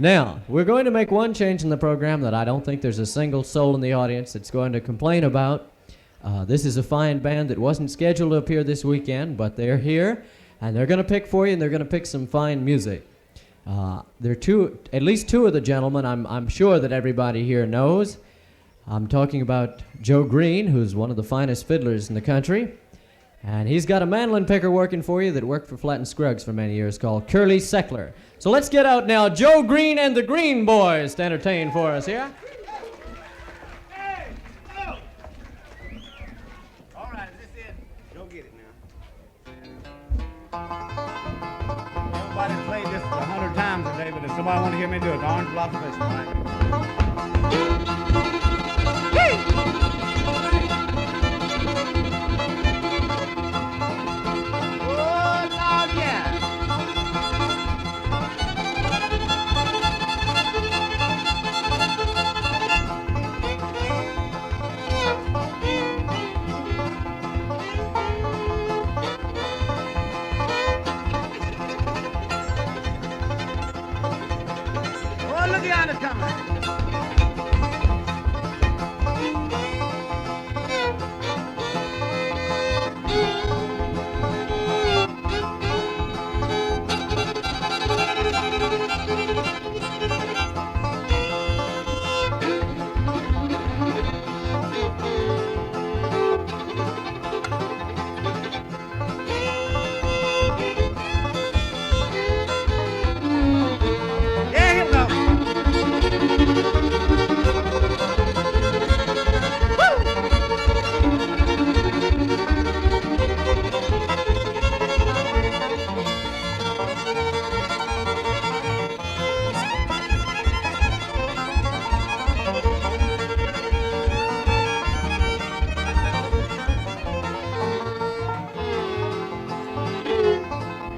Now, we're going to make one change in the program that I don't think there's a single soul in the audience that's going to complain about. This is a fine band that wasn't scheduled to appear this weekend, but they're here, and they're going to pick for you, and they're going to pick some fine music. There are at least two of the gentlemen I'm sure that everybody here knows. I'm talking about Joe Greene, who's one of the finest fiddlers in the country. And he's got a mandolin picker working for you that worked for Flatt and Scruggs for many years called Curly Seckler. So let's get out now Joe Greene and the Greene Boys to entertain for us here. Hey, go! All right, is this it? Go get it now. Everybody's played this 100 times today, but if somebody want to hear me do it, the Orange Blossom Festival, right?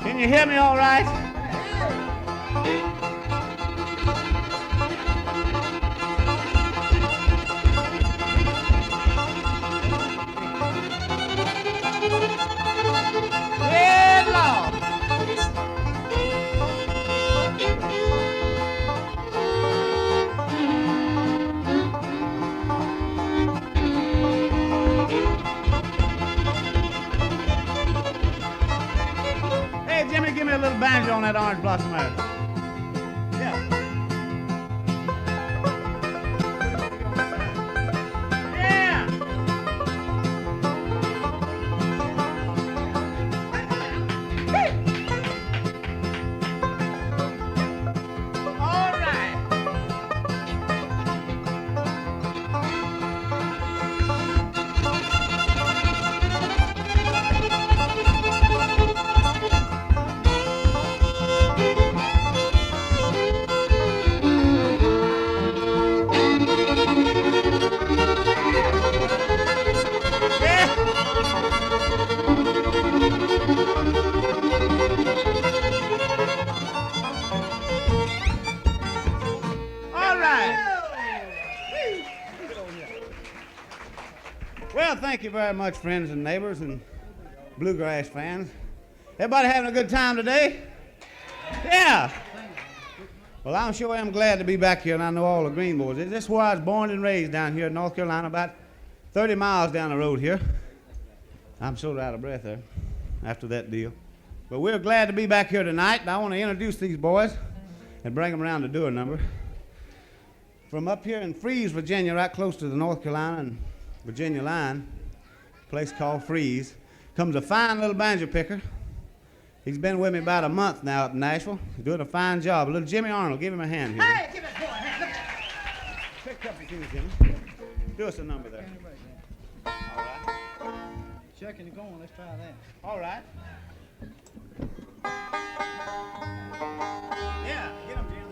Can you hear me all right? Yeah, Lord. Hey, Jimmy, give me a little banjo on that Orange Blossom there. Yeah. Yeah. All right. All right. Well, thank you very much, friends and neighbors and bluegrass fans. Everybody having a good time today? Yeah. Well, I'm sure I'm glad to be back here, and I know all the Greene Boys. This is where I was born and raised down here in North Carolina, about 30 miles down the road here. I'm sort of out of breath there after that deal. But we're glad to be back here tonight, and I want to introduce these boys and bring them around to do a number. From up here in Freeze, Virginia, right close to the North Carolina and Virginia line, a place called Freeze, comes a fine little banjo picker. He's been with me about a month now up in Nashville. He's doing a fine job. Little Jimmy Arnold, give him a hand here. Hey, give that boy a hand. Pick up your keys, Jimmy. Do us a number there. All right. Shuckin the Corn, let's try that. All right. Yeah, get him, Jim.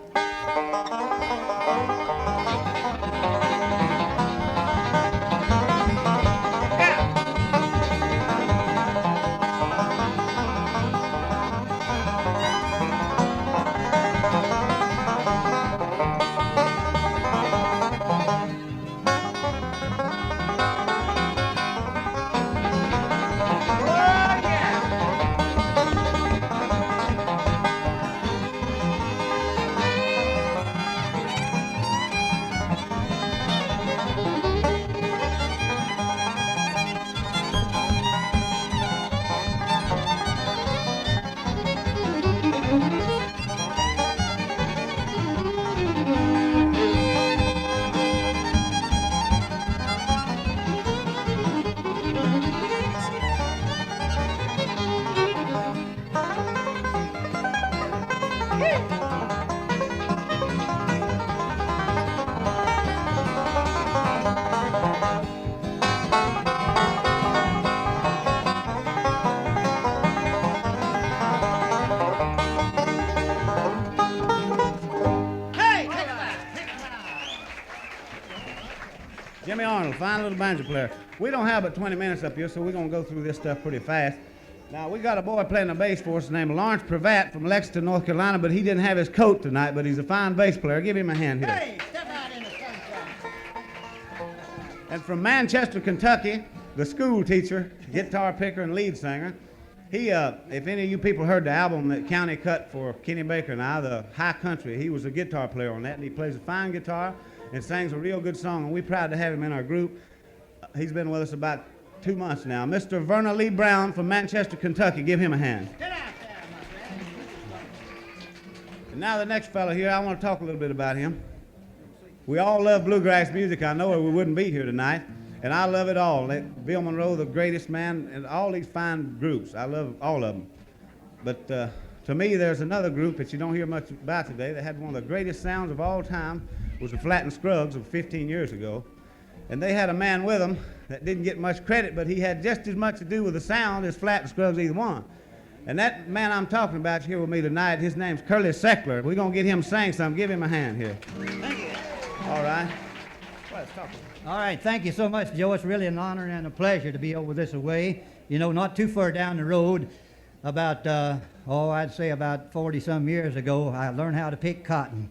Jimmy Arnold, fine little banjo player. We don't have but 20 minutes up here, so we're going to go through this stuff pretty fast. Now, we got a boy playing the bass for us named Lawrence Prevette from Lexington, North Carolina, but he didn't have his coat tonight, but he's a fine bass player. Give him a hand here. Hey, step out in the sunshine. And from Manchester, Kentucky, the school teacher, guitar picker, and lead singer. He, if any of you people heard the album that County cut for Kenny Baker and I, the High Country, he was a guitar player on that, and he plays a fine guitar and sings a real good song, and we're proud to have him in our group. He's been with us about 2 months now. Mr. Vernon Lee Brown from Manchester, Kentucky. Give him a hand. Get out there, my friend. And now the next fellow here, I want to talk a little bit about him. We all love bluegrass music, I know, or we wouldn't be here tonight. And I love it all. Bill Monroe, the greatest man, and all these fine groups. I love all of them. But to me, there's another group that you don't hear much about today that had one of the greatest sounds of all time, was the Flattened Scruggs of 15 years ago. And they had a man with them that didn't get much credit, but he had just as much to do with the sound as Flattened Scruggs either one. And that man I'm talking about is here with me tonight. His name's Curly Seckler. We're going to get him to sing something. Give him a hand here. Thank you. All right. Well, let's talk. All right, thank you so much, Joe. It's really an honor and a pleasure to be over this way. You know, not too far down the road, about, I'd say about 40-some years ago, I learned how to pick cotton.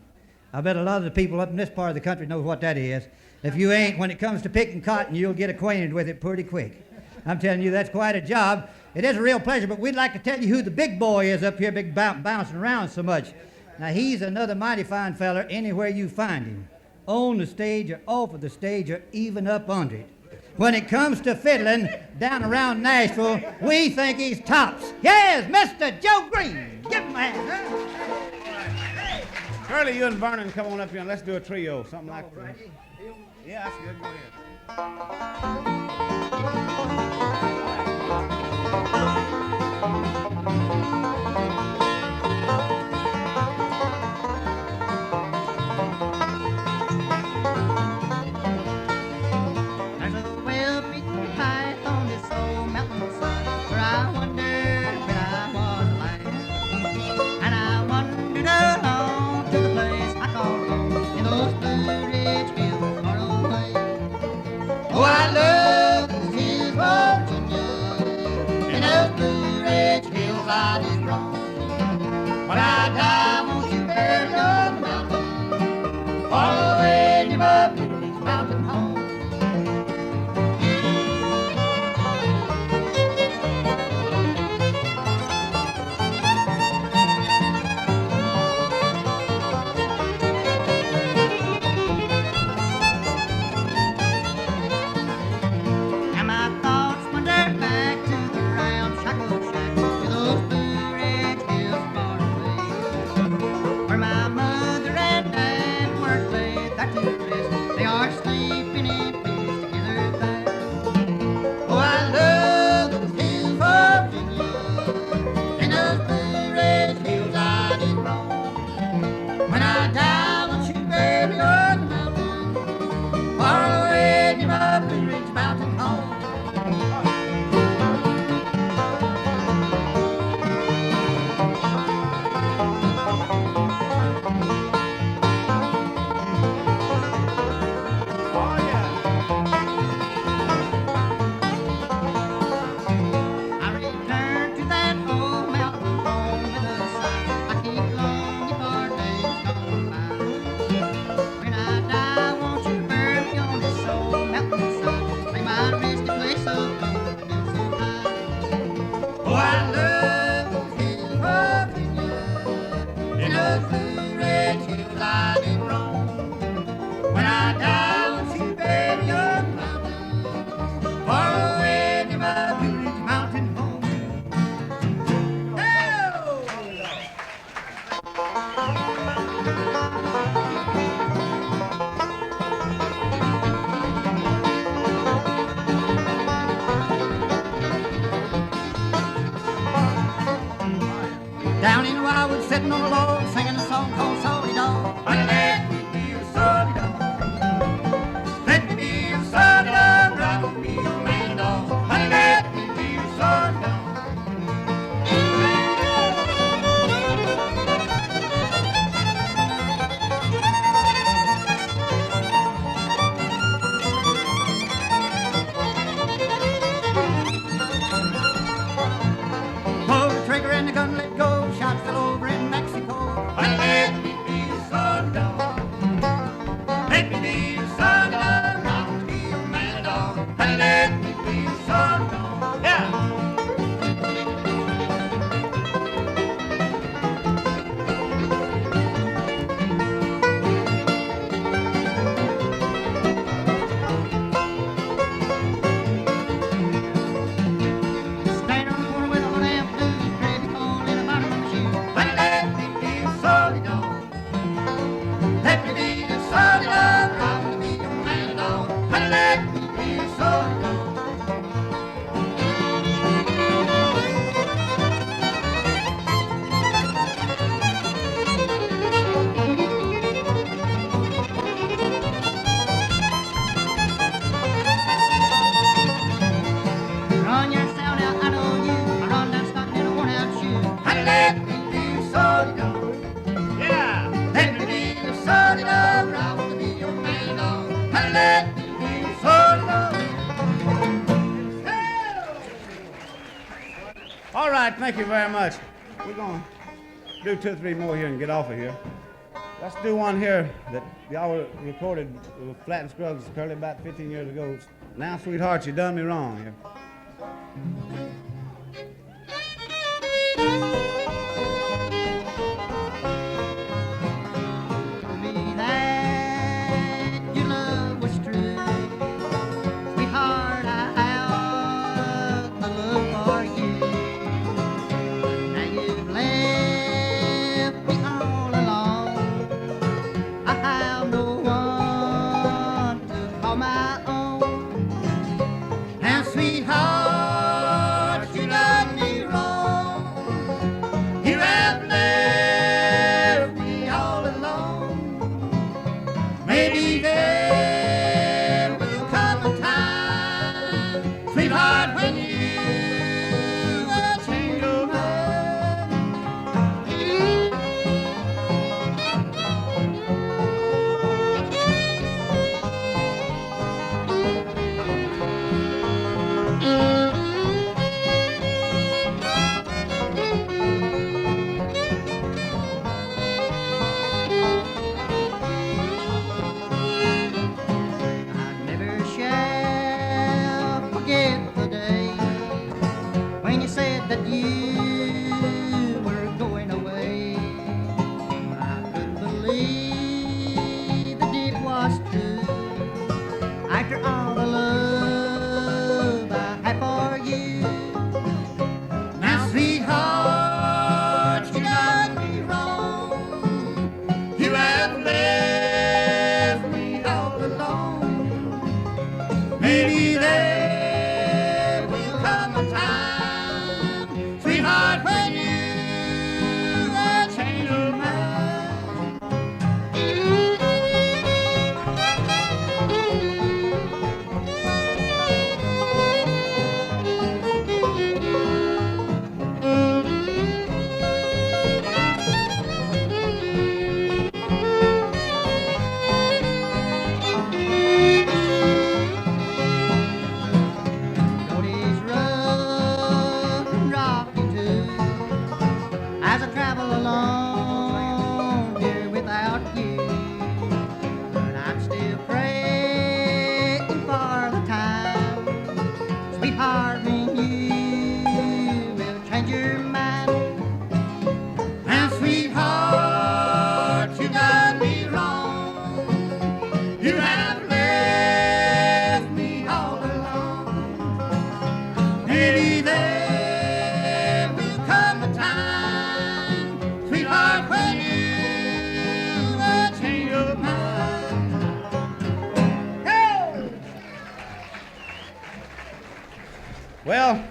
I bet a lot of the people up in this part of the country know what that is. If you ain't, when it comes to picking cotton, you'll get acquainted with it pretty quick. I'm telling you, that's quite a job. It is a real pleasure, but we'd like to tell you who the big boy is up here, big bouncing around so much. Now, he's another mighty fine feller anywhere you find him. On the stage or off of the stage or even up under it. When it comes to fiddling down around Nashville, we think he's tops. Yes, Mr. Joe Greene. Give him a hand, huh? Curly, you and Vernon, come on up here and let's do a trio, something like that. Yeah, that's good. Go ahead. There's a well-beaten path on this old mountainside where I wondered when I was a lad. And I wandered along to the place I call home in those Blue Ridge Hills far away. Oh, I love those hills, Virginia, in those Blue Ridge Hills I did roam. When I die, won't you bury me on the mountain, far away near my Blue Ridge mountain home. And my thoughts wander back to the round shackled shack to those Blue Ridge Hills far away, where my mother and dad were laid there to rest. They are sleeping in peace together there. Oh, I love those hills, Virginia, and those Blue Ridge Hills I did roam. When I die, won't you bury me on the mountain, far away near my Blue Ridge mountain home. All right, thank you very much. We're going to do 2 or 3 more here and get off of here. Let's do one here that y'all recorded with Flat and Scruggs Curly about 15 years ago. Now, sweetheart, you done me wrong here. Told me that your love was true. Sweetheart, I have the love for you. Now you've left me all alone. I have no one to call my own. And sweetheart, you done me wrong. You have left me all alone. Maybe there will come a time, sweetheart, when you will change your mind. I never shall forget the day when you said that you were going away. I couldn't believe that it was true. After all the love I had for you, now sweetheart, you done me wrong. You have left me all alone. Maybe there will come a time, sweetheart, when you will change your mind. Road is rough and rocky too, as I travel along here without you. But I'm still praying for the time, sweetheart, when you will change your mind. Now, sweetheart, you done me wrong. You have left me all alone. Maybe there will come a time, sweetheart, when you will change your mind. Hey! Well,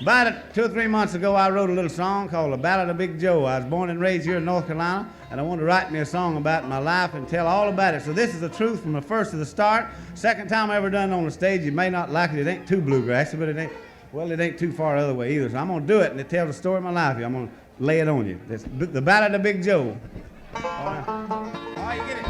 about 2 or 3 months ago, I wrote a little song called The Ballad of Big Joe. I was born and raised here in North Carolina, and I wanted to write me a song about my life and tell all about it. So this is the truth from the first to the start. Second time I ever done it on the stage. You may not like it. It ain't too bluegrassy, but it ain't too far the other way either. So I'm going to do it, and it tells the story of my life. I'm going to lay it on you. It's The Ballad of Big Joe. All right, you get it.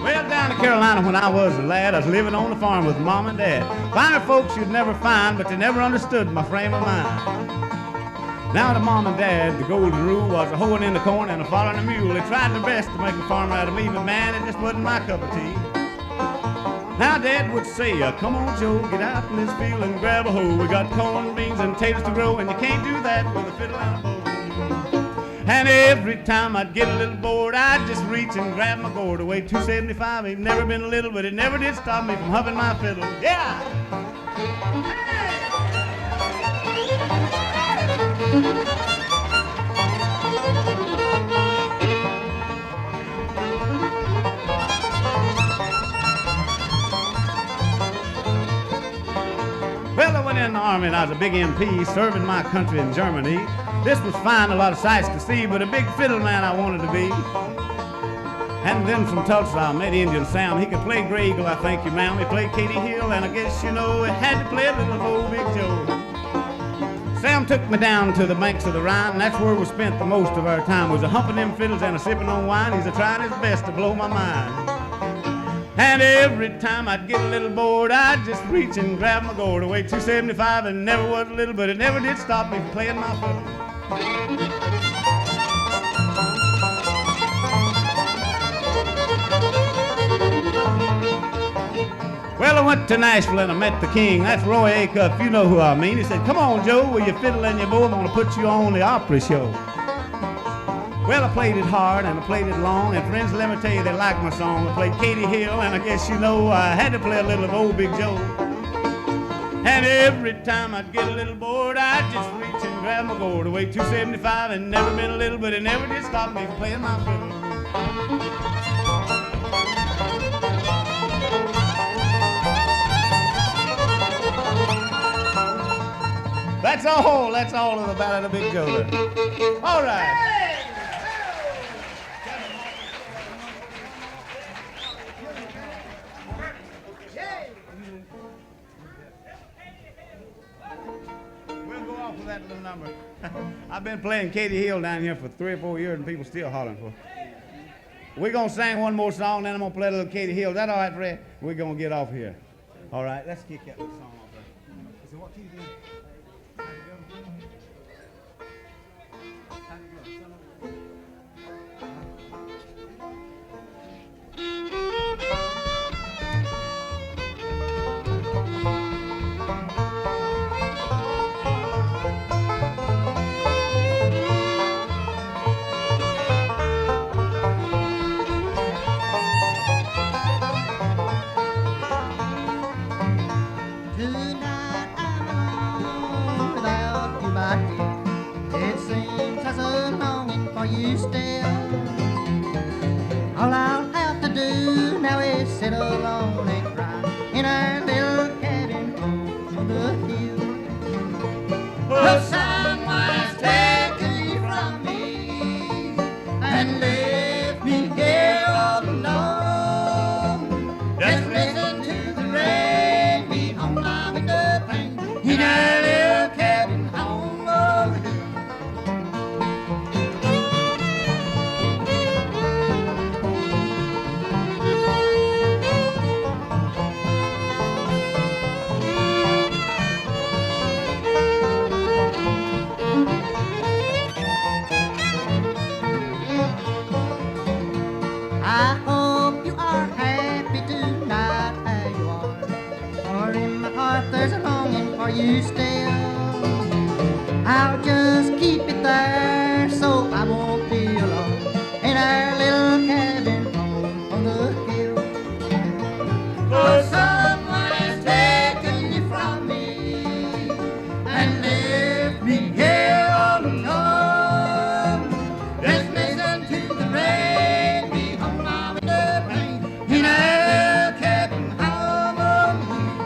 Well, down in Carolina when I was a lad, I was living on the farm with Mom and Dad. Finer folks you'd never find, but they never understood my frame of mind. Now to Mom and Dad, the golden rule was a hoeing in the corn and a following a mule. They tried their best to make a farmer out of me, but man, it just wasn't my cup of tea. Now Dad would say, come on Joe, get out in this field and grab a hoe. We got corn, beans, and taters to grow, and you can't do that with a fiddle and a bow. And every time I'd get a little bored, I'd just reach and grab my gourd. I weighed 275, ain't never been a little, but it never did stop me from huffing my fiddle. Yeah! Well, I went in the army and I was a big MP serving my country in Germany. This was fine, a lot of sights to see, but a big fiddle man I wanted to be. And then from Tulsa I met Indian Sam. He could play Gray Eagle, I thank you ma'am. He played Katy Hill, and I guess you know he had to play a little of old Big Joe. Sam took me down to the banks of the Rhine, and that's where we spent the most of our time. Was a humping them fiddles and a sipping on wine. He's a trying his best to blow my mind. And every time I'd get a little bored, I'd just reach and grab my gourd. I weighed 275 and never was little, but it never did stop me from playing my fiddle. Well, I went to Nashville and I met the king. That's Roy Acuff, you know who I mean. He said, come on, Joe, with your fiddle and your bow, I'm gonna put you on the opera show. Well, I played it hard and I played it long, and friends, let me tell you, they liked my song. I played Katie Hill, and I guess you know I had to play a little of Old Big Joe. And every time I'd get a little bored, I'd just reach and grab my gourd. I weighed 275 and never been a little, but it never did stop me from playing my fiddle. That's all of the Ballad of Big Joe there. All right. We'll go off with that little number. I've been playing Katie Hill down here for 3 or 4 years and people still hollering for it. We're going to sing one more song, then I'm going to play a little Katie Hill. Is that all right, Fred? We're going to get off here. All right, let's kick that little song off there. So what key do you you still. All I'll have to do now is sit alone and cry in our little cabin on the hill. Oh, someone's taken you from me and left me here all alone. Just listen to the rain beat on my window pane in our little cabin on the hill. There's a longing for you still. I'll just keep it there so I won't be alone in our little cabin home on the hill. Oh, someone has taken you from me and left me here all alone. Just listen to the rain beat on my window pane in our little cabin home on the hill.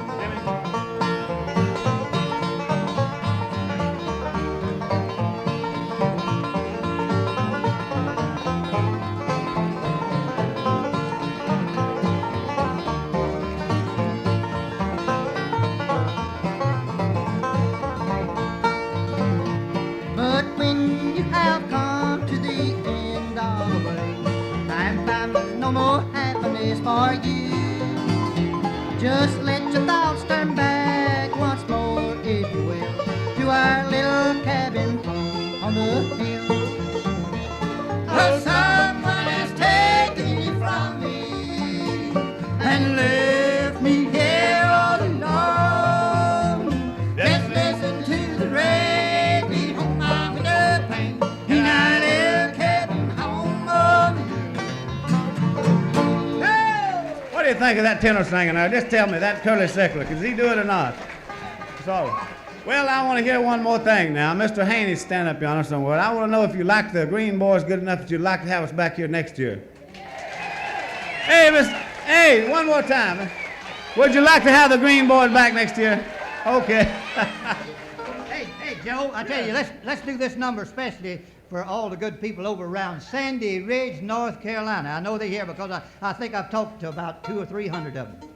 For you, just let your thoughts turn back once more, if you will, to our little cabin home on the hill. Oh, someone has taken you from me and left me here all alone. Just listen to the rain beat on my window pane in our little cabin home on the hill. What do you think of that tenor singing there? Just tell me, that Curly Seckler, does he do it or not? So, well, I want to hear one more thing now. Mr. Haney's standing up yonder somewhere. I want to know if you like the Green Boys good enough that you'd like to have us back here next year. Hey, one more time. Would you like to have the Green Boys back next year? Okay. Hey, Joe, I tell you, let's do this number especially for all the good people over around Sandy Ridge, North Carolina. I know they're here because I think I've talked to about 200 or 300 of them.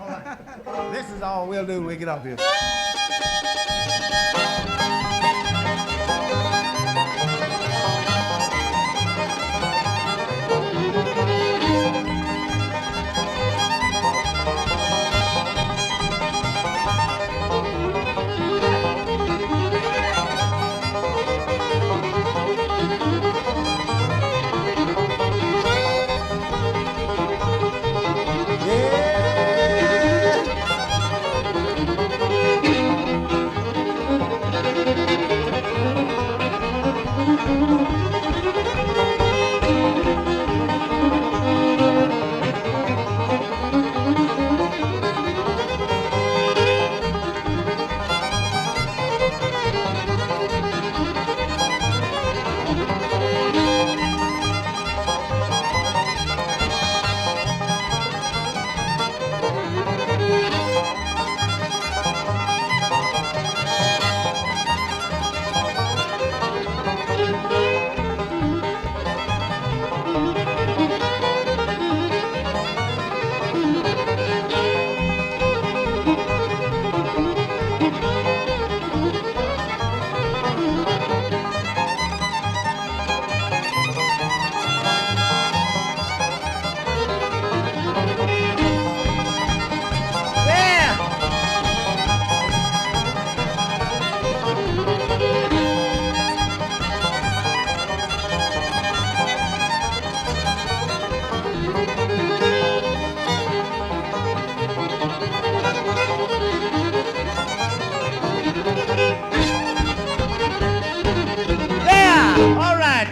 All right. This is all we'll do when we get off here.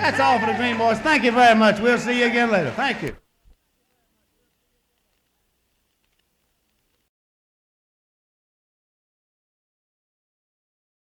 That's all for the Green Boys. Thank you very much. We'll see you again later. Thank you.